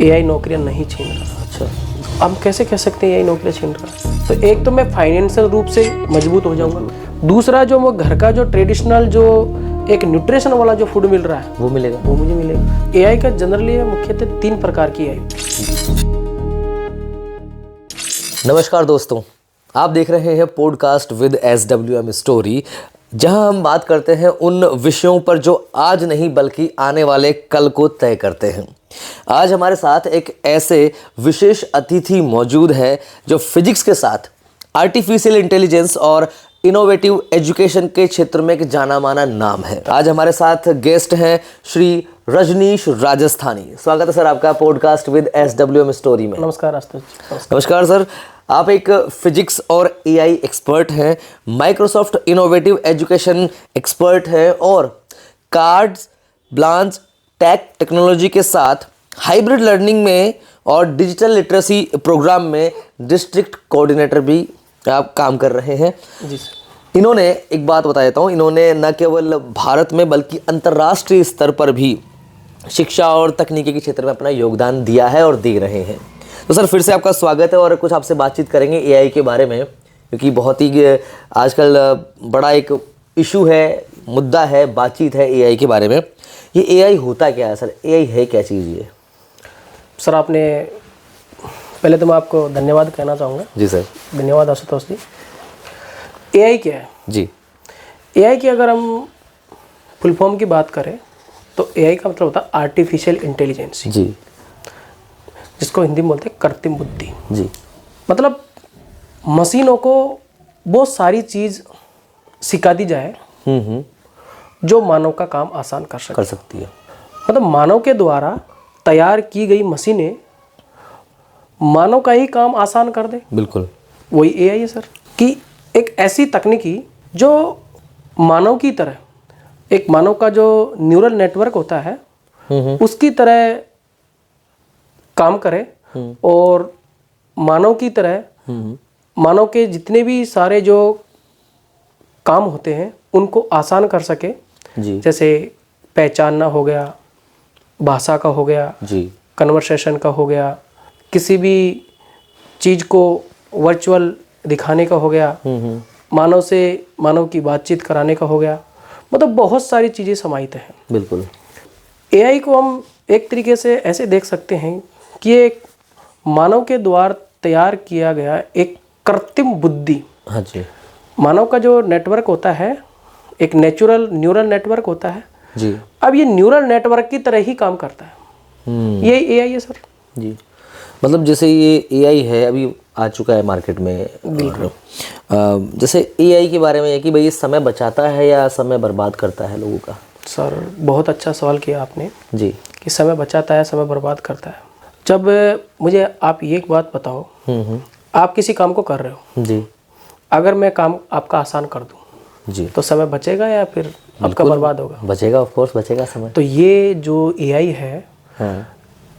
AI नौकरियां नहीं छीन रहा। अच्छा, हम कैसे कह सकते हैं एआई नौकरियां छीन रहा है? तो एक तो मैं फाइनेंशियल रूप से मजबूत हो जाऊंगा, दूसरा जो वो घर का जो ट्रेडिशनल जो एक न्यूट्रिशन वाला जो फूड मिल रहा है वो मिलेगा। वो मुझे मिलेगा। एआई का जनरली मुख्यतः 3 प्रकार की एआई। नमस्कार दोस्तों, आप देख रहे हैं पॉडकास्ट विद SWM स्टोरी, जहां हम बात करते हैं उन विषयों पर जो आज नहीं बल्कि आने वाले कल को तय करते हैं। आज हमारे साथ एक ऐसे विशेष अतिथि मौजूद है जो फिजिक्स के साथ आर्टिफिशियल इंटेलिजेंस और इनोवेटिव एजुकेशन के क्षेत्र में एक जाना माना नाम है। आज हमारे साथ गेस्ट हैं श्री रजनीश राजस्थानी। स्वागत है सर आपका पॉडकास्ट विद SWM स्टोरी में। नमस्कार आशुतोष। नमस्कार सर, आप एक फिजिक्स और एआई एक्सपर्ट हैं, माइक्रोसॉफ्ट इनोवेटिव एजुकेशन एक्सपर्ट हैं और कार्ड्स ब्लांच टेक टेक्नोलॉजी के साथ हाइब्रिड लर्निंग में और डिजिटल लिटरेसी प्रोग्राम में डिस्ट्रिक्ट कोऑर्डिनेटर भी आप काम कर रहे हैं। जी सर। इन्होंने एक बात बता देता हूँ, इन्होंने न केवल भारत में बल्कि अंतर्राष्ट्रीय स्तर पर भी शिक्षा और तकनीकी के क्षेत्र में अपना योगदान दिया है और दे रहे हैं। तो सर फिर से आपका स्वागत है और कुछ आपसे बातचीत करेंगे एआई के बारे में, क्योंकि बहुत ही आजकल बड़ा एक इशू है, मुद्दा है, बातचीत है एआई के बारे में। ये एआई होता क्या है सर? एआई है क्या चीज़ ये? सर आपने पहले तो मैं आपको धन्यवाद कहना चाहूँगा। जी सर। धन्यवाद आशुतोष जी। एआई क्या है? जी, एआई की अगर हम फुल फॉर्म की बात करें तो एआई का मतलब होता है आर्टिफिशियल इंटेलिजेंस, जी, जिसको हिंदी में बोलते हैं कृत्रिम बुद्धि। जी, मतलब मशीनों को बहुत सारी चीज़ सिखा दी जाए जो मानव का काम आसान कर सकती है। मतलब मानव के द्वारा तैयार की गई मशीनें मानव का ही काम आसान कर दे। बिल्कुल वही एआई है सर, कि एक ऐसी तकनीकी जो मानव की तरह, एक मानव का जो न्यूरल नेटवर्क होता है उसकी तरह काम करे और मानव की तरह मानव के जितने भी सारे जो काम होते हैं उनको आसान कर सके। जी, जैसे पहचानना हो गया, भाषा का हो गया, जी, कन्वर्सेशन का हो गया, किसी भी चीज़ को वर्चुअल दिखाने का हो गया, मानव से मानव की बातचीत कराने का हो गया। मतलब बहुत सारी चीज़ें समाहित हैं। बिल्कुल। एआई को हम एक तरीके से ऐसे देख सकते हैं कि ये एक मानव के द्वारा तैयार किया गया एक कृत्रिम बुद्धि। हाँ जी, मानव का जो नेटवर्क होता है एक नेचुरल न्यूरल नेटवर्क होता है। जी, अब ये न्यूरल नेटवर्क की तरह ही काम करता है। ये एआई है सर। जी। मतलब जैसे ये एआई है, अभी आ चुका है मार्केट में। बिल्कुल। जैसे एआई के बारे में है कि भाई ये समय बचाता है या समय बर्बाद करता है लोगों का? सर बहुत अच्छा सवाल किया आपने जी, कि समय बचाता है समय बर्बाद करता है। जब मुझे आप ये एक बात बताओ, आप किसी काम को कर रहे हो जी, अगर मैं काम आपका आसान कर दूं जी, तो समय बचेगा या फिर आपका बर्बाद होगा? बचेगा, ऑफ कोर्स बचेगा समय। तो ये जो एआई है, हाँ,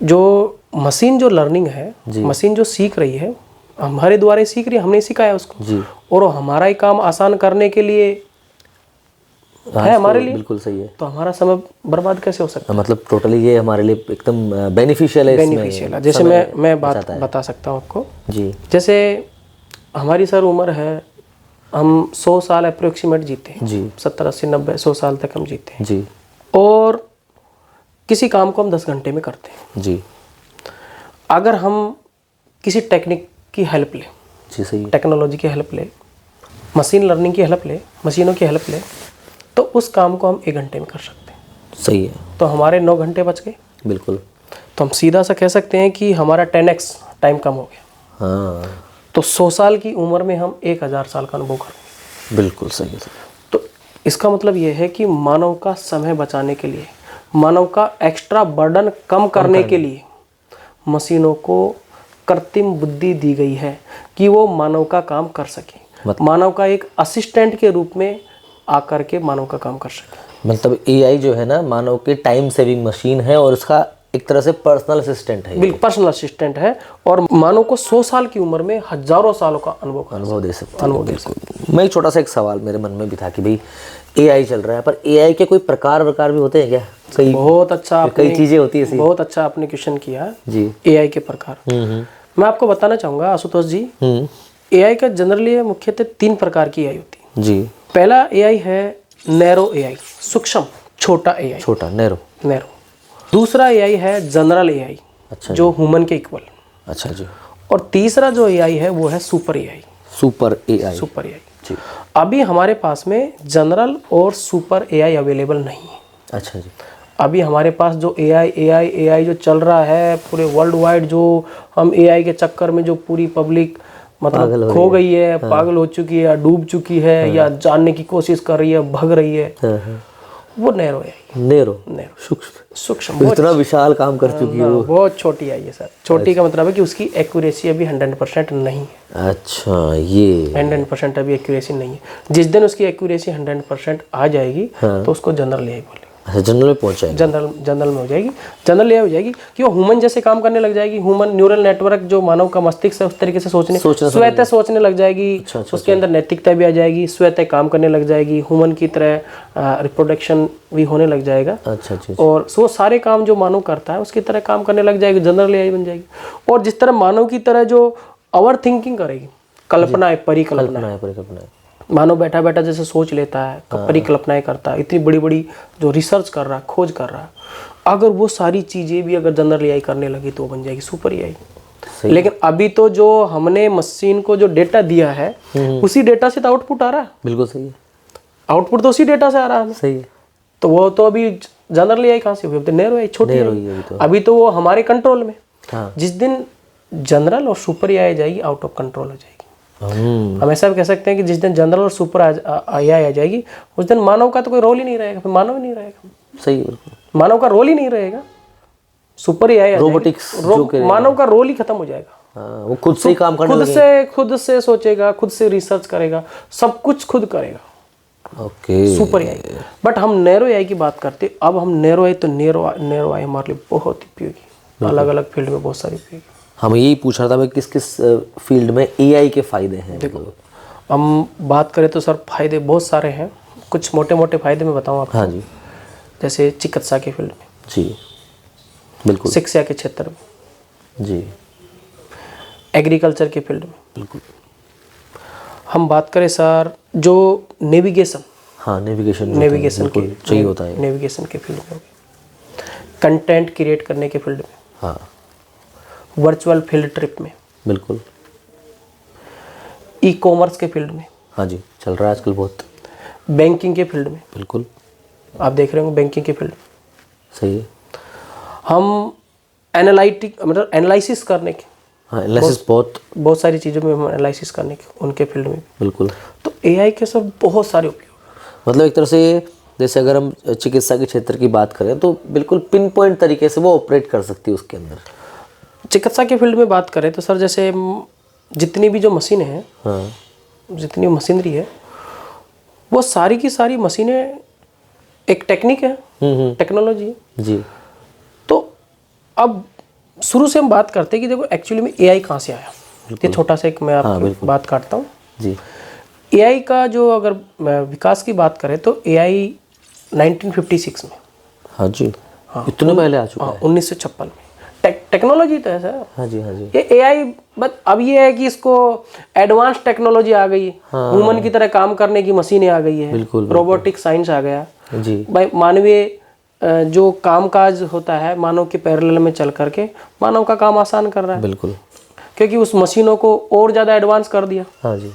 जो मशीन जो लर्निंग है, मशीन जो सीख रही है, हमारे द्वारा ही सीख रही है, हमने सिखाया उसको जी, और वो हमारा ही काम आसान करने के लिए हाँ, है हमारे लिए। बिल्कुल सही है। तो हमारा समय बर्बाद कैसे हो सकता मतलब टोटली ये हमारे लिए एकदम बेनिफिशियल है। है? बेनिफिशियल है। जैसे मैं बात बता सकता हूँ आपको। जी, जैसे हमारी सर उम्र है, हम 100 साल अप्रोक्सीमेट जीते हैं। जी, 70 80 90 100 साल तक हम जीते हैं। जी, और किसी काम को हम 10 घंटे में करते हैं। जी, अगर हम किसी टेक्निक की हेल्प लें, जी, सही है। टेक्नोलॉजी की हेल्प ले, मशीन लर्निंग की हेल्प ले, मशीनों की हेल्प ले, तो उस काम को हम 1 घंटे में कर सकते हैं। सही है, तो हमारे 9 घंटे बच गए। बिल्कुल। तो हम सीधा सा कह सकते हैं कि हमारा 10x टाइम कम हो गया। हाँ, तो 100 साल की उम्र में हम 1000 साल का अनुभव करेंगे। बिल्कुल सही है। तो इसका मतलब ये है कि मानव का समय बचाने के लिए, मानव का एक्स्ट्रा बर्डन कम करने के लिए मशीनों को कृत्रिम बुद्धि दी गई है कि वो मानव का काम कर सके, मानव का एक असिस्टेंट के रूप में आकर के मानव का काम कर सके। मतलब एआई जो है ना, मानव के टाइम सेविंग मशीन है और उसका एक तरह से पर्सनल असिस्टेंट है ये। बिल्कुल पर्सनल असिस्टेंट है और मानव को 100 साल की उम्र में हजारों सालों का अनुभव दे सकते हैं। बिल्कुल। मैं एक छोटा सा एक सवाल मेरे मन में भी था कि भाई एआई चल रहा है, पर एआई के कोई प्रकार भी होते हैं क्या? बहुत अच्छा, कई चीजें होती है। बहुत अच्छा आपने क्वेश्चन किया जी। एआई के प्रकार। मैं आपको बताना चाहूंगा आशुतोष जी, एआई का जनरली मुख्यतः 3 प्रकार की एआई होती है जी। पहला एआई है नैरो एआई, सूक्ष्म छोटा एआई, छोटा नैरो। दूसरा एआई है जनरल एआई, अच्छा जो ह्यूमन के इक्वल। अच्छा जी। और तीसरा जो एआई है वो है सुपर एआई। सुपर एआई जी। अभी हमारे पास में जनरल और सुपर एआई अवेलेबल नहीं है। अच्छा जी। अभी हमारे पास जो एआई जो चल रहा है पूरे वर्ल्ड वाइड, जो हम एआई के चक्कर में जो पूरी पब्लिक मतलब खो गई है, पागल हो चुकी है, डूब चुकी है, या जानने की कोशिश कर रही है, भग रही है, वो नैरो एआई, सूक्ष्म इतना विशाल काम कर चुकी है वो। बहुत छोटी आई है सर। छोटी का मतलब है कि उसकी एक्यूरेसी अभी 100% नहीं है। अच्छा, ये 100% अभी एक्यूरेसी नहीं है। जिस दिन उसकी एक्यूरेसी 100% आ जाएगी तो उसको जनरल एआई बोलेंगे। अच्छा, जनरल में पहुंच जाएगी। जनरल में हो जाएगी, जनरल एआई हो जाएगी कि वो ह्यूमन जैसे काम करने लग जाएगी। ह्यूमन न्यूरल नेटवर्क जो मानव का मस्तिष्क है उस तरीके से स्वतः सोचने लग जाएगी। उसके अंदर नैतिकता भी आ जाएगी, स्वतः काम करने लग जाएगी, ह्यूमन की तरह रिप्रोडक्शन भी होने लग जाएगा। अच्छा। और वो सारे काम जो मानव करता है उसकी तरह काम करने लग जाएगी, जनरल एआई बन जाएगी। और जिस तरह मानव की तरह जो ओवर थिंकिंग करेगी, कल्पनाएं, परिकल्पनाएं, मानव बैठा बैठा जैसे सोच लेता है, परिकल्पनाएं करता है, इतनी बड़ी बड़ी जो रिसर्च कर रहा है, खोज कर रहा है, अगर वो सारी चीजें भी अगर जनरल एआई करने लगी तो बन जाएगी सुपर एआई। लेकिन अभी तो जो हमने मशीन को जो डेटा दिया है उसी डेटा से तो आउटपुट आ रहा है। बिल्कुल सही है, आउटपुट तो उसी डेटा से आ रहा है। सही है। तो वो तो अभी जनरल एआई कहाँ से हुई? नैरो एआई, छोटी एआई। अभी तो वो हमारे कंट्रोल में। जिस दिन जनरल और सुपर एआई जाएगी, आउट ऑफ कंट्रोल हो जाएगी। हम ऐसा भी कह सकते हैं कि जिस दिन जनरल और सुपर एआई आ जाएगी उस दिन मानव का तो कोई रोल ही नहीं रहेगा, फिर मानव ही नहीं रहेगा। सही है, बिल्कुल। मानव का रोल ही नहीं रहेगा। सुपर एआई रोबोटिक्स मानव का रोल ही खत्म हो जाएगा। वो खुद से ही काम करने लगेगा, खुद से सोचेगा, खुद से रिसर्च करेगा, सब कुछ खुद करेगा। ओके। Super AI. बट हम नैरो एआई की बात करते, अब हम नैरो एआई तो नैरो एआई हमारे लिए बहुत उपयोगी, अलग अलग फील्ड में बहुत सारी उपयोगी। हम यही पूछ रहा था मैं, किस किस फील्ड में एआई के फायदे हैं? देखो, हम बात करें तो सर फायदे बहुत सारे हैं। कुछ मोटे मोटे फायदे मैं बताऊं आपको। हाँ जी। जैसे चिकित्सा के फील्ड में जी, बिल्कुल। शिक्षा के क्षेत्र में जी, एग्रीकल्चर के फील्ड में बिल्कुल। हम बात करें सर जो नेविगेशन, हाँ, नेविगेशन के चाहिए होता है, नेविगेशन के फील्ड में, कंटेंट क्रिएट करने के फील्ड में, हाँ, वर्चुअल फील्ड ट्रिप में, बिल्कुल। ई कॉमर्स के फील्ड में, हाँ जी, चल रहा है आजकल बहुत। बैंकिंग के फील्ड में, बिल्कुल, आप देख रहे होंगे बैंकिंग के फील्ड। सही है। हम एनालिसिस करने के, हाँ, एनालिसिस बहुत सारी चीज़ों में हम एनालिसिस करने के, उनके फील्ड में बिल्कुल। तो एआई के सब बहुत सारे उपयोग। मतलब एक तरह से जैसे अगर हम चिकित्सा के क्षेत्र की बात करें तो बिल्कुल पिन पॉइंट तरीके से वो ऑपरेट कर सकती है उसके अंदर। चिकित्सा के फील्ड में बात करें तो सर जैसे जितनी भी जो मशीनें हैं, हाँ, जितनी मशीनरी है, वो सारी की सारी मशीनें एक टेक्निक है, टेक्नोलॉजी है जी। तो अब शुरू से हम बात करते हैं कि देखो एक्चुअली में एआई कहाँ से आया। ये छोटा सा एक मैं आपको बात काटता हूँ जी। एआई का जो अगर विकास की बात करें तो एआई 1956 में। हाँ जी, हाँ, इतने पहले आ चुका है। 1956 में। टेक्नोलॉजी तो है सर। हाँ जी, हाँ जी। ये एआई बट अब ये है कि इसको एडवांस टेक्नोलॉजी आ गई है, ह्यूमन की तरह काम करने की मशीनें आ गई है, बिल्कुल, रोबोटिक साइंस आ गया जी। भाई। मानवीय जो कामकाज होता है मानव के पैरेलल में चल करके मानव का काम आसान कर रहा है, बिल्कुल, क्योंकि उस मशीनों को और ज़्यादा एडवांस कर दिया। हाँ जी।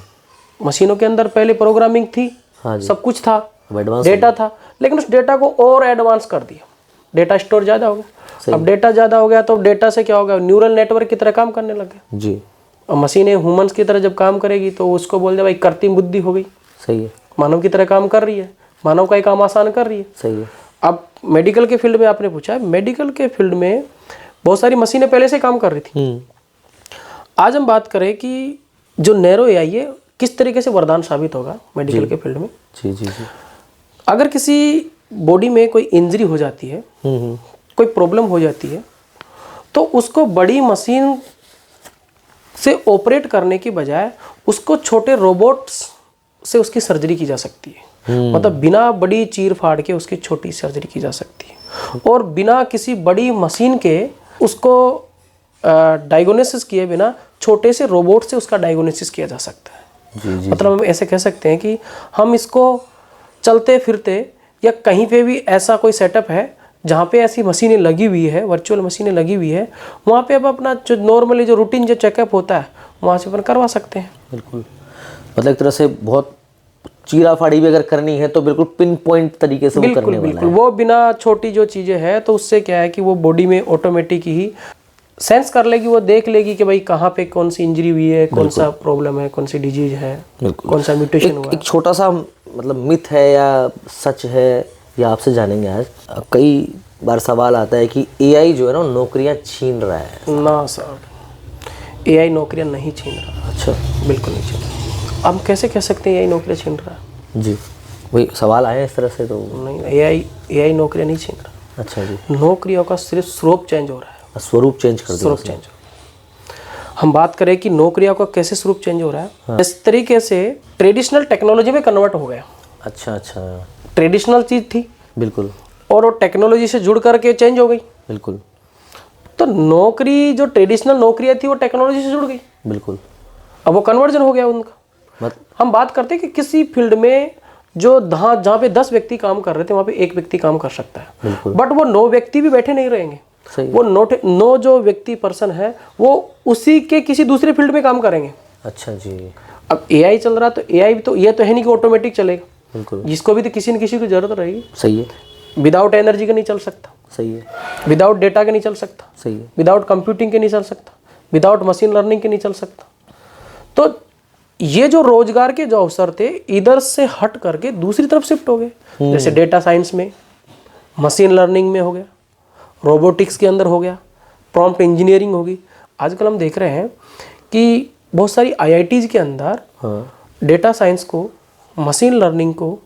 मशीनों के अंदर पहले प्रोग्रामिंग थी, हाँ जी, सब कुछ था, एडवांस डेटा था, लेकिन उस डेटा को और एडवांस कर दिया। डेटा स्टोर ज़्यादा हो गया। अब डेटा ज़्यादा हो गया तो डेटा से क्या हो गया, न्यूरल नेटवर्क की तरह काम करने लग गया जी। और मशीनें ह्यूमंस की तरह जब काम करेगी तो उसको बोल दे भाई कृत्रिम बुद्धि हो गई, सही है, मानव की तरह काम कर रही है, मानव का ही काम आसान कर रही है। सही है। अब मेडिकल के फील्ड में आपने पूछा है, मेडिकल के फील्ड में बहुत सारी मशीनें पहले से काम कर रही थी। आज हम बात करें कि जो नैरो एआई है किस तरीके से वरदान साबित होगा मेडिकल के फील्ड में। जी जी जी। अगर किसी बॉडी में कोई इंजरी हो जाती है, कोई प्रॉब्लम हो जाती है, तो उसको बड़ी मशीन से ऑपरेट करने की बजाय उसको छोटे रोबोट्स से उसकी सर्जरी की जा सकती है। मतलब बिना बड़ी चीर फाड़ के उसकी छोटी सर्जरी की जा सकती है, और बिना किसी बड़ी मशीन के उसको डायग्नोसिस किए बिना छोटे से रोबोट से उसका डायग्नोसिस किया जा सकता है। मतलब हम ऐसे कह सकते हैं कि हम इसको चलते फिरते या कहीं पे भी ऐसा कोई सेटअप है जहाँ पे ऐसी मशीनें लगी हुई है, वर्चुअल मशीनें लगी हुई है, वहाँ पे अब अपना जो नॉर्मली जो रूटीन जो चेकअप होता है वहाँ से अपन करवा सकते हैं। बिल्कुल, मतलब एक तरह से बहुत चीरा फाड़ी भी अगर करनी है तो बिल्कुल पिन पॉइंट तरीके से वो करने वाला है। वो बिना छोटी जो चीज़ें हैं तो उससे क्या है कि वो बॉडी में ऑटोमेटिक ही सेंस कर लेगी, वो देख लेगी कि भाई कहाँ पे कौन सी इंजरी हुई है, कौन सा प्रॉब्लम है, कौन सी डिजीज है, कौन सा म्यूटेशन हुआ है। एक छोटा सा मतलब मिथ है या सच है या आपसे जानेंगे आज। कई बार सवाल आता है कि एआई जो है ना नौकरियां छीन रहा है। ना सर, एआई नौकरियां नहीं छीन रहा। अच्छा, बिल्कुल नहीं छीन रहा। हम कैसे कह सकते हैं एआई नौकरियां छीन रहा है? जी वही सवाल आए इस तरह से तो नहीं, एआई नौकरियां नहीं छीन रहा। अच्छा जी, नौकरियों का सिर्फ स्वरूप चेंज हो रहा है। स्वरूप चेंज कर दिया। स्वरूप चेंज। हम बात करें कि नौकरियों का कैसे स्वरूप चेंज हो रहा है, हाँ। इस तरीके से ट्रेडिशनल टेक्नोलॉजी में कन्वर्ट हो गया। अच्छा अच्छा, ट्रेडिशनल चीज थी बिल्कुल, और वो टेक्नोलॉजी से जुड़ करके चेंज हो गई। बिल्कुल, तो नौकरी जो ट्रेडिशनल नौकरियां थी वो टेक्नोलॉजी से जुड़ गई। बिल्कुल, अब वो कन्वर्जन हो गया उनका। हम बात करते हैं कि किसी फील्ड में जो जहाँ पे 10 व्यक्ति काम कर रहे थे वहाँ पे एक व्यक्ति काम कर सकता है, बट वो 9 व्यक्ति भी बैठे नहीं रहेंगे। वो 9 जो व्यक्ति पर्सन है वो उसी के किसी दूसरे फील्ड में काम करेंगे। अच्छा जी। अब एआई चल रहा तो एआई तो ये तो है नहीं कि ऑटोमेटिक चलेगा। बिल्कुल, जिसको भी तो किसी न किसी की जरूरत रहेगी। सही है। विदाउट एनर्जी के नहीं चल सकता। सही है। विदाउट डेटा के नहीं चल सकता। सही है। विदाउट कंप्यूटिंग के नहीं चल सकता। विदाउट मशीन लर्निंग के नहीं चल सकता। तो ये जो रोजगार के जो अवसर थे इधर से हट करके दूसरी तरफ शिफ्ट हो गए। जैसे डेटा साइंस में, मशीन लर्निंग में हो गया, रोबोटिक्स के अंदर हो गया, प्रॉम्प्ट इंजीनियरिंग होगी। आजकल हम देख रहे हैं कि बहुत सारी आईआईटीज के अंदर डेटा साइंस को, मशीन लर्निंग को,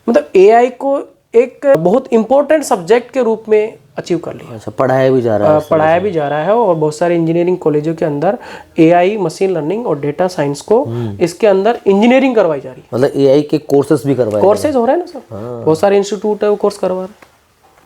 मतलब एआई को एक बहुत इंपॉर्टेंट सब्जेक्ट के रूप में अचीव कर लिया। अच्छा, पढ़ाया भी जा रहा है। पढ़ाया भी जा रहा है और बहुत सारे इंजीनियरिंग कॉलेजों के अंदर एआई, मशीन लर्निंग और डेटा साइंस को इसके अंदर इंजीनियरिंग करवाई जा रही है। मतलब एआई के कोर्सेज भी करवाए, कोर्सेज हो रहे हैं ना सर। बहुत सारे इंस्टीट्यूट है वो कोर्स करवा रहे हैं।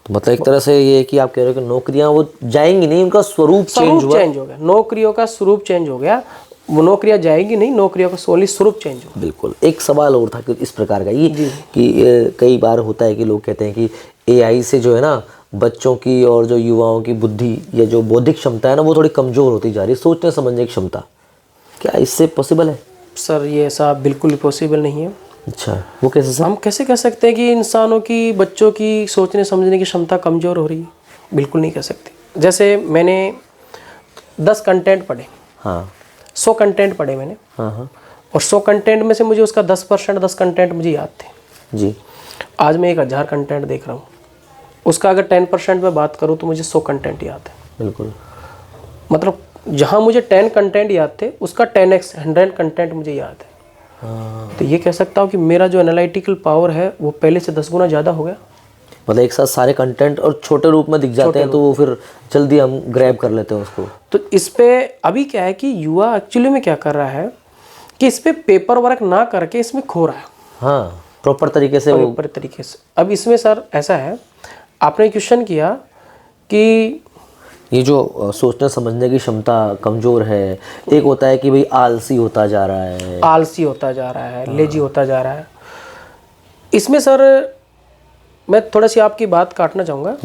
तो मतलब एक तरह से ये है कि आप कह रहे हो कि नौकरियां वो जाएंगी नहीं, उनका स्वरूप चेंज हो गया। नौकरियों का स्वरूप चेंज हो गया। वो नौकरियां जाएगी नहीं, नौकरियों का सोली स्वरूप चेंज हो। बिल्कुल। एक सवाल और था कि इस प्रकार का ये कि कई बार होता है कि लोग कहते हैं कि एआई से जो है ना बच्चों की और जो युवाओं की बुद्धि या जो बौद्धिक क्षमता है ना वो थोड़ी कमजोर होती जा रही है, सोचने समझने की क्षमता। क्या इससे पॉसिबल है? सर ये ऐसा बिल्कुल भी पॉसिबल नहीं है। अच्छा, वो कैसे सर? हम कैसे कह सकते हैं कि इंसानों की, बच्चों की सोचने समझने की क्षमता कमजोर हो रही है? बिल्कुल नहीं कह सकते। जैसे मैंने 10 कंटेंट पढ़े, हाँ 100 कंटेंट पढ़े मैंने, हाँ, और 100 कंटेंट में से मुझे उसका 10% 10 कंटेंट मुझे याद थे जी। आज मैं 1000 कंटेंट देख रहा हूँ, उसका अगर 10% में बात करूँ तो मुझे 100 कंटेंट याद है। बिल्कुल, मतलब जहाँ मुझे 10 कंटेंट याद थे उसका 10x 100 कंटेंट मुझे याद है। तो ये कह सकता हूँ कि मेरा जो एनालिटिकल पावर है वो पहले से 10 गुना ज़्यादा हो गया। मतलब एक साथ सारे कंटेंट और छोटे रूप में दिख जाते हैं तो वो फिर जल्दी हम ग्रैब कर लेते हैं उसको। तो इस पे अभी क्या है कि युवा एक्चुअली में क्या कर रहा है कि इस पे पेपर वर्क ना करके इसमें खो रहा है। हाँ, प्रॉपर तरीके से, प्रॉपर तरीके से। अब इसमें सर ऐसा है, आपने क्वेश्चन किया कि ये जो सोचने समझने की क्षमता कमज़ोर है, एक होता है कि भाई आलसी होता जा रहा है, आलसी होता जा रहा है, लेजी होता जा रहा है। इसमें सर मैं थोड़ा सी आपकी बात काटना चाहूँगा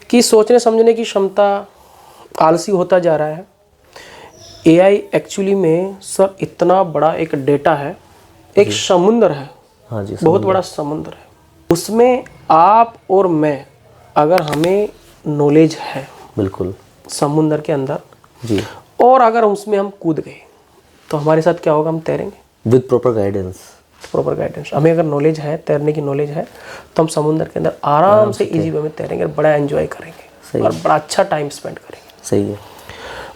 कि सोचने समझने की क्षमता आलसी होता जा रहा है। एआई एक्चुअली में सर इतना बड़ा एक डेटा है, एक समुद्र है। हाँ जी, बहुत बड़ा समुद्र है। उसमें आप और मैं, अगर हमें नॉलेज है बिल्कुल समुद्र के अंदर जी, और अगर उसमें हम कूद गए तो हमारे साथ क्या होगा? हम तैरेंगे विद प्रॉपर गाइडेंस। हमें अगर नॉलेज है, तैरने की नॉलेज है, तो हम समुद्र के अंदर आराम से इजी वे में तैरेंगे, बड़ा एंजॉय करेंगे और बड़ा अच्छा टाइम स्पेंड करेंगे। सही है।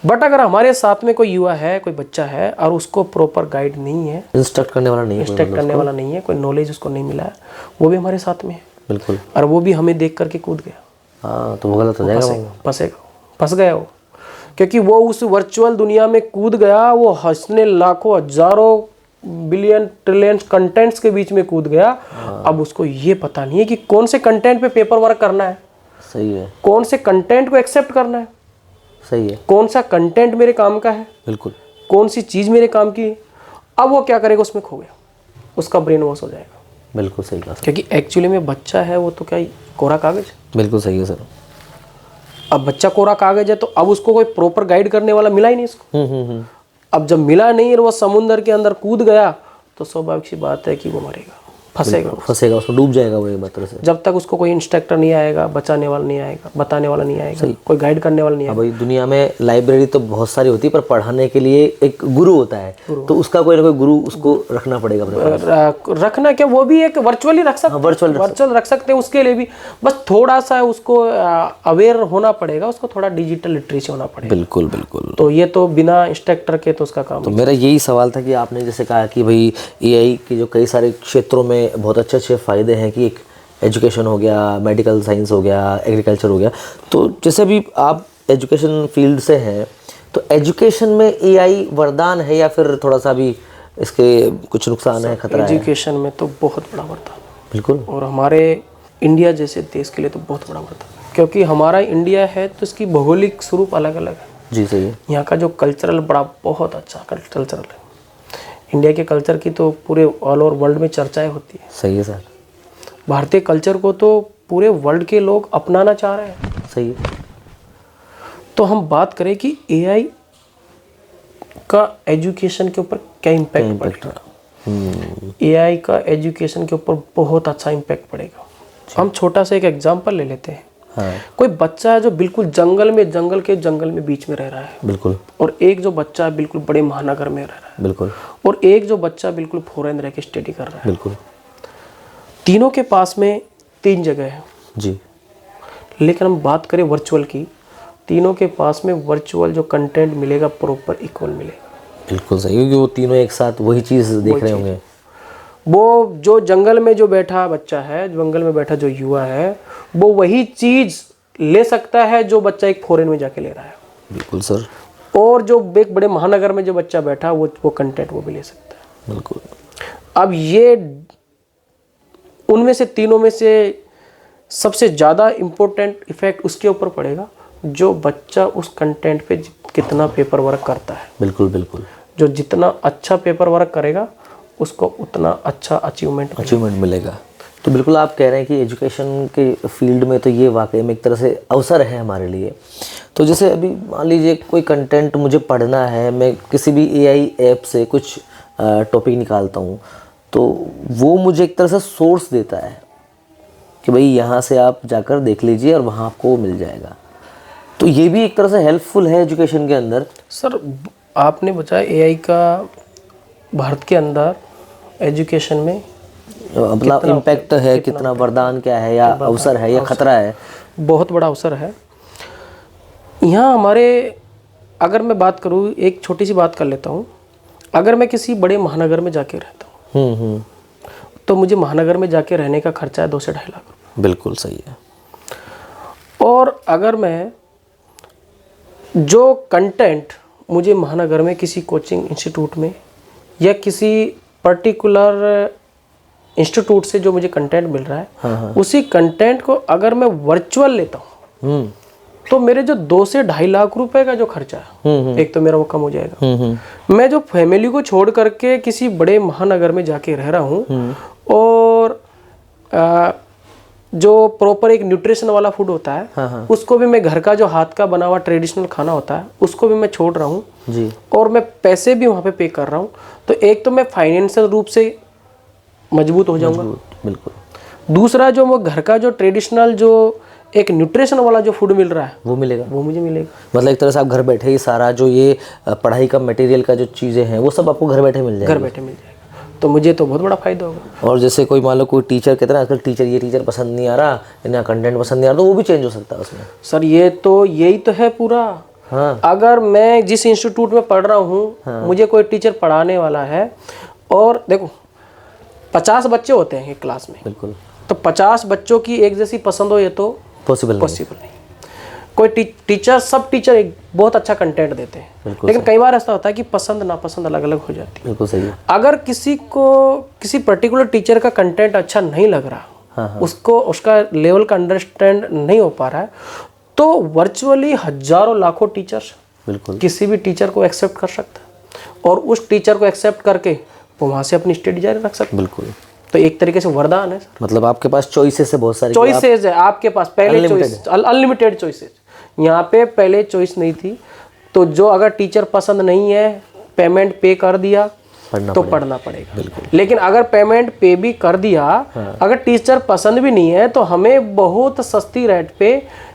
बट अगर हमारे साथ में कोई युवा है, कोई बच्चा है और उसको प्रॉपर गाइड नहीं है, इंस्ट्रक्ट करने वाला नहीं है, कोई नॉलेज उसको नहीं मिला है, वो भी हमारे साथ में है बिल्कुल, और वो भी हमें देख करके कूद गया, हाँ, तो वो गलत हो जाएगा, फंसेगा। फंस गया वो, क्योंकि वो उस वर्चुअल दुनिया में कूद गया, वो हंसने लाखों हजारों बिलियन ट्रिलियन कंटेंट्स के बीच में कूद गया। अब उसको ये पता नहीं है कि कौन से कंटेंट पे पेपर वर्क करना है, सही है, कौन से कंटेंट को एक्सेप्ट करना है, सही है, कौन सा कंटेंट मेरे काम का है, बिल्कुल, कौन सी चीज़ मेरे काम की है। अब वो क्या करेगा, उसमें खो गया, उसका ब्रेन वॉश हो जाएगा। बिल्कुल सही कहा सर, क्योंकि एक्चुअली में बच्चा है वो तो क्या ही कोरा कागज। बिल्कुल सही है सर। अब बच्चा कोरा कागज है तो अब उसको कोई प्रॉपर गाइड करने वाला मिला ही नहीं इसको। अब जब मिला नहीं और वो समुंदर के अंदर कूद गया तो स्वाभाविक सी बात है कि वो मरेगा, फंसेगा, फंसेगा, उसमें डूब जाएगा वो एक तरह से। जब तक उसको कोई इंस्ट्रक्टर नहीं आएगा, बचाने वाला नहीं आएगा, बताने वाला नहीं आएगा, कोई गाइड करने वाला नहीं आएगा। भाई दुनिया में लाइब्रेरी तो बहुत सारी होती है, पर पढ़ाने के लिए एक गुरु होता है, तो उसका कोई ना कोई गुरु उसको रखना पड़ेगा अपने पास। रखना क्या, वो भी एक वर्चुअली रख सकते हैं, वर्चुअल रख सकते हैं। उसके लिए भी बस थोड़ा सा उसको अवेयर होना पड़ेगा, उसको थोड़ा डिजिटल लिटरेसी होना पड़ेगा। बिल्कुल बिल्कुल। तो ये तो बिना इंस्ट्रक्टर के तो उसका काम। तो मेरा यही सवाल था कि आपने जैसे कहा कि भाई एआई के जो कई सारे क्षेत्रों में बहुत अच्छे अच्छे फ़ायदे हैं, कि एक एजुकेशन हो गया, मेडिकल साइंस हो गया, एग्रीकल्चर हो गया, तो जैसे भी आप एजुकेशन फील्ड से हैं, तो एजुकेशन में एआई वरदान है या फिर थोड़ा सा भी इसके कुछ नुकसान है, खतरा है? एजुकेशन में तो बहुत बड़ा वरदान, बिल्कुल, और हमारे इंडिया जैसे देश के लिए तो बहुत बड़ा वरदान, क्योंकि हमारा इंडिया है तो इसकी भौगोलिक स्वरूप अलग अलग है। जी सही है। यहाँ का जो कल्चरल बड़ा बहुत अच्छा कल्चरल है। इंडिया के कल्चर की तो पूरे ऑल ओवर वर्ल्ड में चर्चाएं होती है। सही है सर। भारतीय कल्चर को तो पूरे वर्ल्ड के लोग अपनाना चाह रहे हैं। सही है। तो हम बात करें कि एआई का एजुकेशन के ऊपर क्या इम्पैक्ट पड़ेगा। एआई का एजुकेशन के ऊपर बहुत अच्छा इम्पैक्ट पड़ेगा। हम छोटा सा एक एग्जांपल ले लेते हैं। हाँ। कोई बच्चा है जो बिल्कुल जंगल में बीच में रह रहा है, बिल्कुल, और एक जो बच्चा है बिल्कुल बड़े महानगर में रह रहा है, बिल्कुल, और एक जो बच्चा बिल्कुल फॉरेन रह के स्टडी कर रहा है। बिल्कुल, तीनों के पास में 3 जगह है जी, लेकिन हम बात करें वर्चुअल की, तीनों के पास में वर्चुअल जो कंटेंट मिलेगा प्रॉपर इक्वल मिलेगा। बिल्कुल सही, क्योंकि वो तीनों एक साथ वही चीज़ देख रहे होंगे। वो जो जंगल में जो बैठा बच्चा है, जंगल में बैठा जो युवा है, वो वही चीज ले सकता है जो बच्चा एक फॉरेन में जाके ले रहा है। बिल्कुल सर। और जो एक बड़े महानगर में जो बच्चा बैठा वो कंटेंट वो भी ले सकता है। बिल्कुल। अब ये उनमें से तीनों में से सबसे ज़्यादा इम्पोर्टेंट इफेक्ट उसके ऊपर पड़ेगा जो बच्चा उस कंटेंट पे कितना पेपर वर्क करता है। बिल्कुल बिल्कुल। जो जितना अच्छा पेपर वर्क करेगा उसको उतना अच्छा अचीवमेंट मिलेगा। तो बिल्कुल आप कह रहे हैं कि एजुकेशन के फील्ड में तो ये वाकई में एक तरह से अवसर है हमारे लिए। तो जैसे अभी मान लीजिए कोई कंटेंट मुझे पढ़ना है, मैं किसी भी एआई ऐप से कुछ टॉपिक निकालता हूँ, तो वो मुझे एक तरह से सोर्स देता है कि भाई यहाँ से आप जाकर देख लीजिए और वहाँ आपको मिल जाएगा। तो ये भी एक तरह से हेल्पफुल है एजुकेशन के अंदर। सर आपने बताया एआई का भारत के अंदर एजुकेशन में मतलब इम्पैक्ट है, कितना वरदान क्या है, या अवसर है या खतरा है? बहुत बड़ा अवसर है। यहाँ हमारे, अगर मैं बात करूँ, एक छोटी सी बात कर लेता हूँ। अगर मैं किसी बड़े महानगर में जाके रहता हूँ तो मुझे महानगर में जाके रहने का खर्चा है 2 से 2.5 लाख रुपये। बिल्कुल सही है। और अगर मैं जो कंटेंट मुझे महानगर में किसी कोचिंग इंस्टीट्यूट में या किसी पर्टिकुलर इंस्टीट्यूट से जो मुझे कंटेंट मिल रहा है, हाँ। उसी कंटेंट को अगर मैं वर्चुअल लेता हूँ तो मेरे जो 2 से 2.5 लाख रुपए का जो खर्चा है, एक तो मेरा वो कम हो जाएगा। मैं जो फैमिली को छोड़ करके किसी बड़े महानगर में जाके रह रहा हूँ और जो प्रॉपर एक न्यूट्रिशन वाला फूड होता है, हाँ। उसको भी मैं घर का जो हाथ का बना हुआ ट्रेडिशनल खाना होता है उसको भी मैं छोड़ रहा हूँ जी, और मैं पैसे भी वहाँ पे कर रहा हूँ। तो एक तो मैं फाइनेंशियल रूप से मजबूत हो जाऊंगा। बिल्कुल। दूसरा जो वो घर का जो ट्रेडिशनल जो एक न्यूट्रिशन वाला जो फूड मिल रहा है वो मिलेगा, वो मुझे मिलेगा। मतलब एक तरह से आप घर बैठे ही सारा जो ये पढ़ाई का मटेरियल का जो चीज़ें हैं वो सब आपको घर बैठे मिल जाएगा। घर बैठे मिल जाएगा तो मुझे तो बहुत बड़ा फायदा होगा। और जैसे कोई मान लो कोई टीचर कहते हैं आजकल टीचर पसंद नहीं आ रहा, इन्हें कंटेंट पसंद नहीं आ रहा, तो वो भी चेंज हो सकता है उसमें। सर यही तो है पूरा। हाँ। अगर मैं जिस इंस्टीट्यूट में पढ़ रहा हूँ, मुझे कोई टीचर पढ़ाने वाला है और देखो 50 बच्चे होते हैं एक क्लास में, बिल्कुल, तो 50 बच्चों की एक जैसी पसंद हो ये तो पॉसिबल नहीं। कोई टीचर, सब टीचर एक बहुत अच्छा कंटेंट देते हैं, लेकिन कई बार ऐसा होता है कि पसंद नापसंद अलग अलग हो जाती है। बिल्कुल सही है। अगर किसी को किसी पर्टिकुलर टीचर का कंटेंट अच्छा नहीं लग रहा, उसको उसका लेवल का अंडरस्टैंड नहीं हो पा रहा है, तो वर्चुअली हजारों लाखों टीचर्स बिल्कुल किसी भी टीचर को एक्सेप्ट कर सकता है और उस टीचर को एक्सेप्ट करके वो वहाँ से अपनी स्टडी जारी रख सकता है। बिल्कुल। तो एक तरीके से वरदान है सर। मतलब आपके पास चॉइसेस है बहुत सारी, चॉइसेस है आपके पास, पहले चॉइस अनलिमिटेड चॉइसेस, यहाँ पे पहले चॉइस नहीं थी। तो जो अगर टीचर पसंद नहीं है, पेमेंट पे कर दिया तो पढ़ना पड़ेगा। लेकिन अगर पेमेंट पे भी कर दिया, अगर टीचर पसंद भी नहीं है, तो हमें बहुत सस्ती रेट पे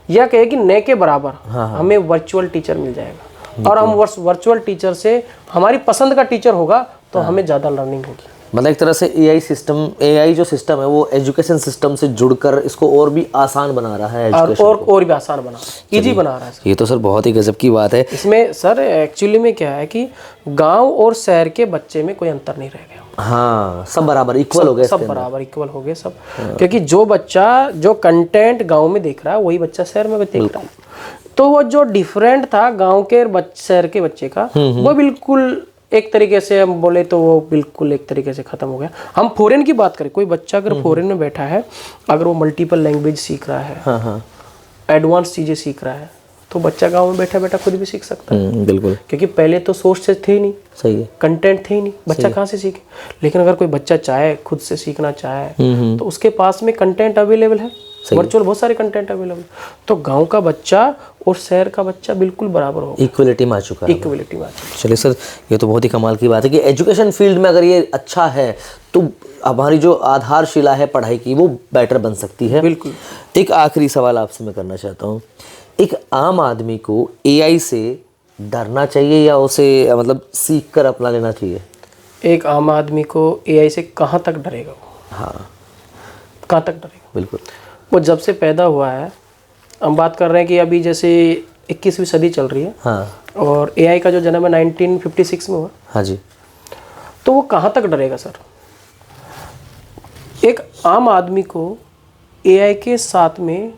या कहे कि न के बराबर हमें वर्चुअल टीचर मिल जाएगा। और हम वर्चुअल टीचर से, हमारी पसंद का टीचर होगा तो हमें ज़्यादा लर्निंग होगी। मतलब एक तरह से एआई सिस्टम, एआई जो सिस्टम है वो एजुकेशन सिस्टम से जुड़कर इसको और भी आसान बना रहा है, और भी आसान बना, इजी बना रहा है। ये तो सर बहुत ही गजब की बात है। इसमें सर एक्चुअली में क्या है कि गांव और शहर के बच्चे में कोई अंतर नहीं रह गया। हाँ, सब बराबर इक्वल हो गए, सब बराबर इक्वल हो गए सब। क्योंकि जो बच्चा जो कंटेंट गांव में देख रहा है वही बच्चा शहर में देख रहा है। तो वो जो डिफरेंट था गांव के शहर के बच्चे का, वो बिल्कुल एक तरीके से हम बोले तो वो बिल्कुल एक तरीके से खत्म हो गया। हम फॉरेन की बात करें, कोई बच्चा अगर फॉरेन में बैठा है, अगर वो मल्टीपल लैंग्वेज सीख रहा है, एडवांस चीजें सीख रहा है, तो बच्चा गांव में बैठा बैठा खुद भी सीख सकता है। बिल्कुल। क्योंकि पहले तो सोर्सेज थे ही नहीं, सही है, कंटेंट थे ही नहीं, बच्चा कहाँ से सीखे। लेकिन अगर कोई बच्चा चाहे खुद से सीखना चाहे तो उसके पास में कंटेंट अवेलेबल है, वर्चुअल बहुत सारे कंटेंट अवेलेबल। तो गांव का बच्चा और शहर का बच्चा बिल्कुल बराबर हो, इक्वलिटी में आ चुका है। इक्वलिटी में आ चुका है। चलिए सर, ये तो बहुत ही कमाल की बात है कि एजुकेशन फील्ड में अगर ये अच्छा है तो हमारी जो आधारशिला है पढ़ाई की वो बेटर बन सकती है। बिल्कुल। एक आखिरी सवाल आपसे मैं करना चाहता हूँ, एक आम आदमी को एआई से डरना चाहिए या उसे मतलब सीख कर अपना लेना चाहिए? एक आम आदमी को एआई से कहाँ तक डरेगा वो? हाँ, कहाँ तक डरेगा? बिल्कुल। वो जब से पैदा हुआ है, हम बात कर रहे हैं कि अभी जैसे 21वीं सदी चल रही है, हाँ, और एआई का जो जन्म है 1956 में हुआ। हाँ जी। तो वो कहाँ तक डरेगा सर? एक आम आदमी को एआई के साथ में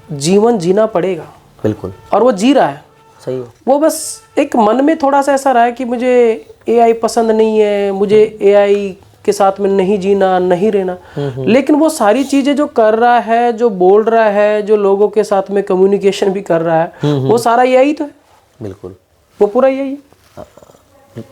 जीवन जीना पड़ेगा। बिल्कुल। और वो जी रहा है। सही है। वो बस एक मन में थोड़ा सा ऐसा रहा है कि मुझे एआई पसंद नहीं है, मुझे एआई के साथ में नहीं जीना, नहीं रहना। लेकिन वो सारी चीजें जो कर रहा है, जो बोल रहा है, जो लोगों के साथ में कम्युनिकेशन भी कर रहा है, वो सारा यही तो है। बिल्कुल। वो पूरा यही है।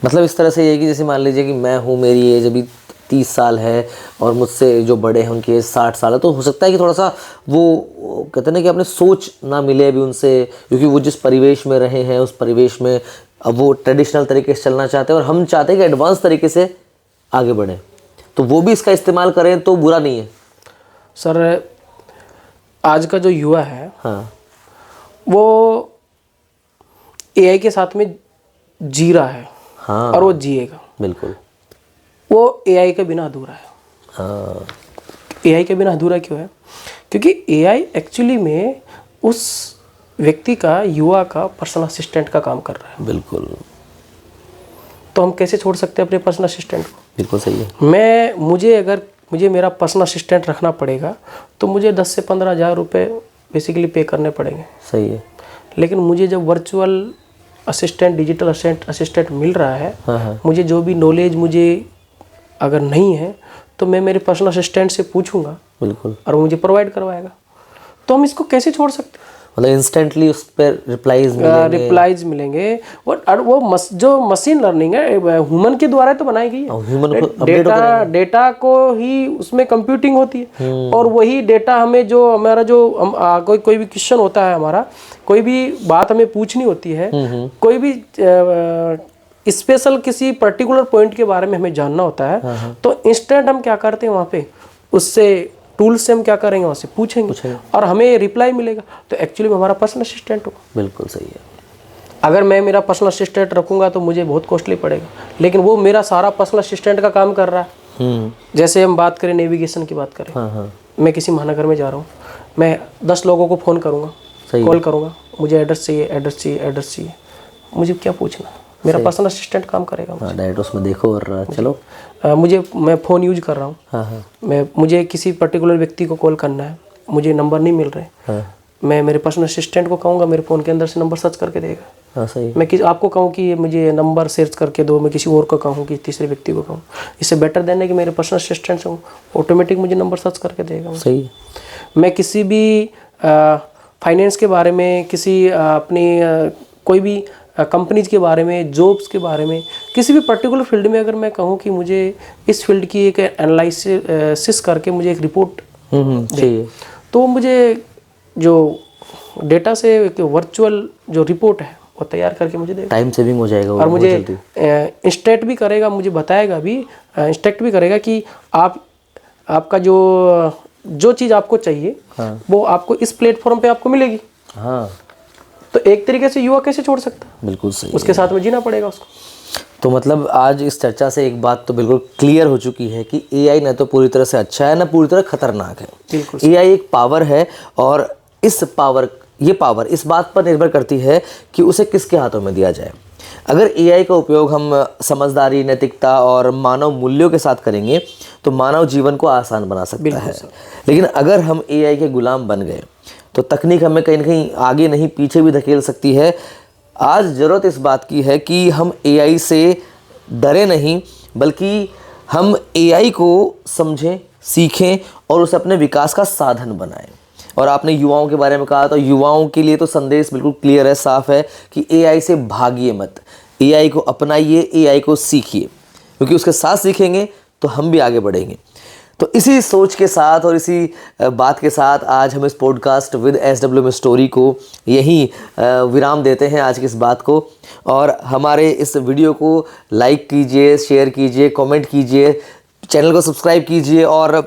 मतलब इस तरह से ये कि जैसे मान लीजिए कि मैं हूँ, मेरी एज अभी 30 साल है और मुझसे जो बड़े हैं उनकी एज 60 साल है, तो हो सकता है कि थोड़ा सा वो कहते हैं ना कि अपने सोच ना मिले अभी उनसे, क्योंकि वो जिस परिवेश में रहे हैं उस परिवेश में अब वो ट्रेडिशनल तरीके से चलना चाहते हैं और हम चाहते हैं कि एडवांस तरीके से आगे बढ़ें, तो वो भी इसका इस्तेमाल करें तो बुरा नहीं है। सर आज का जो युवा है, हाँ, वो एआई के साथ में जी रहा है। हाँ, और वो जिएगा। बिल्कुल। वो एआई के बिना अधूरा है। हाँ, एआई के बिना अधूरा क्यों है? क्योंकि एआई एक्चुअली में उस व्यक्ति का, युवा का पर्सनल असिस्टेंट का काम कर रहा है। बिल्कुल। तो हम कैसे छोड़ सकते हैं अपने पर्सनल असिस्टेंट को? बिल्कुल सही है। मुझे मेरा पर्सनल असिस्टेंट रखना पड़ेगा तो मुझे 10 से 15 हज़ार रुपये बेसिकली पे करने पड़ेंगे। सही है। लेकिन मुझे जब वर्चुअल असिस्टेंट, डिजिटल असिस्टेंट मिल रहा है, हाँ, मुझे जो भी नॉलेज मुझे अगर नहीं है तो मैं मेरे पर्सनल असिस्टेंट से पूछूंगा। बिल्कुल। और वो मुझे प्रोवाइड तो हम इसको कैसे छोड़ सकते हैं? मतलब इंस्टेंटली उस पर रिप्लाईज मिलेंगे। और वो जो मशीन लर्निंग है, ह्यूमन के द्वारा तो बनाई गई है। ह्यूमन को डेटा को ही उसमें कंप्यूटिंग होती है और वही डेटा हमें जो हमारा जो कोई भी क्वेश्चन होता है, हमारा कोई भी बात हमें पूछनी होती है, कोई भी स्पेशल किसी पर्टिकुलर पॉइंट के बारे में हमें जानना होता है, तो इंस्टेंट हम क्या करते हैं वहाँ पे, उससे टूल से हम क्या करेंगे, वहाँ से पूछेंगे और हमें रिप्लाई मिलेगा। तो एक्चुअली हमारा पर्सनल असिस्टेंट हो। बिल्कुल सही है। अगर मैं मेरा पर्सनल असिस्टेंट रखूंगा तो मुझे बहुत कॉस्टली पड़ेगा, लेकिन वो मेरा सारा पर्सनल असिस्टेंट का काम कर रहा है। जैसे हम बात करें नेविगेशन की बात करें, मैं किसी महानगर में जा रहा हूँ, मैं 10 लोगों को फ़ोन करूँगा, कॉल करूँगा, मुझे एड्रेस चाहिए, मुझे क्या पूछना, मेरा पर्सनल असिस्टेंट काम करेगा। डायरेक्ट उसमें देखो और चलो। मैं फ़ोन यूज कर रहा हूँ, मुझे किसी पर्टिकुलर व्यक्ति को कॉल करना है, मुझे नंबर नहीं मिल रहे, मैं मेरे पर्सनल असिस्टेंट को कहूँगा मेरे फ़ोन के अंदर से नंबर सर्च करके देगा। हाँ सही। मैं आपको कहूँ कि मुझे नंबर सर्च करके दो, मैं किसी और को कहूँ कि तीसरे व्यक्ति को कहूँ, इससे बेटर देन है कि मेरे पर्सनल असिस्टेंट से ऑटोमेटिक मुझे नंबर सर्च करके देगा। सही। मैं किसी भी फाइनेंस के बारे में, किसी अपनी कोई भी कंपनीज के बारे में, जॉब्स के बारे में, किसी भी पर्टिकुलर फील्ड में अगर मैं कहूँ कि मुझे इस फील्ड की एक एनालिसिस करके मुझे एक रिपोर्ट चाहिए, तो मुझे जो डेटा से एक वर्चुअल जो रिपोर्ट है वो तैयार करके मुझे देगा। टाइम सेविंग हो जाएगा और मुझे इंस्ट्रक्ट भी करेगा, मुझे बताएगा भी, इंस्ट्रक्ट भी करेगा कि आपका जो चीज़ आपको चाहिए वो आपको इस प्लेटफॉर्म पे आपको मिलेगी। हाँ, तो एक तरीके से युवा कैसे छोड़ सकता है? बिल्कुल सही। उसके साथ में जीना पड़ेगा उसको। तो मतलब आज इस चर्चा से एक बात तो बिल्कुल क्लियर हो चुकी है कि एआई ना तो पूरी तरह से अच्छा है ना पूरी तरह खतरनाक है। बिल्कुल। एआई एक पावर है और ये पावर इस बात पर निर्भर करती है कि उसे किसके हाथों में दिया जाए। अगर एआई का उपयोग हम समझदारी, नैतिकता और मानव मूल्यों के साथ करेंगे तो मानव जीवन को आसान बना सकता है। लेकिन अगर हम एआई के गुलाम बन गए तो तकनीक हमें कहीं ना कहीं आगे नहीं पीछे भी धकेल सकती है। आज ज़रूरत इस बात की है कि हम एआई से डरे नहीं, बल्कि हम एआई को समझें, सीखें और उसे अपने विकास का साधन बनाएं। और आपने युवाओं के बारे में कहा, तो युवाओं के लिए तो संदेश बिल्कुल क्लियर है, साफ है कि एआई से भागिए मत, एआई को अपनाइए, एआई को सीखिए, क्योंकि उसके साथ सीखेंगे तो हम भी आगे बढ़ेंगे। तो इसी सोच के साथ और इसी बात के साथ आज हम इस पॉडकास्ट विद SWM स्टोरी को यहीं विराम देते हैं, आज की इस बात को। और हमारे इस वीडियो को लाइक कीजिए, शेयर कीजिए, कमेंट कीजिए, चैनल को सब्सक्राइब कीजिए। और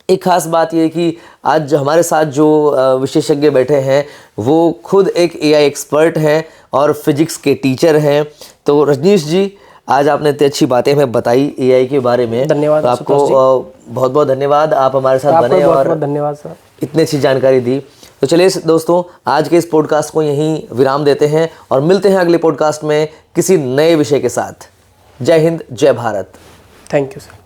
एक ख़ास बात यह है कि आज हमारे साथ जो विशेषज्ञ बैठे हैं वो खुद एक एआई एक्सपर्ट हैं और फिजिक्स के टीचर हैं। तो रजनीश जी, आज आपने इतनी अच्छी बातें हमें बताई एआई के बारे में। धन्यवाद। तो आपको बहुत बहुत धन्यवाद, आप हमारे साथ बने और धन्यवाद सर, इतनी अच्छी जानकारी दी। तो चलिए दोस्तों, आज के इस पॉडकास्ट को यहीं विराम देते हैं और मिलते हैं अगले पॉडकास्ट में किसी नए विषय के साथ। जय हिंद, जय भारत। Thank you sir.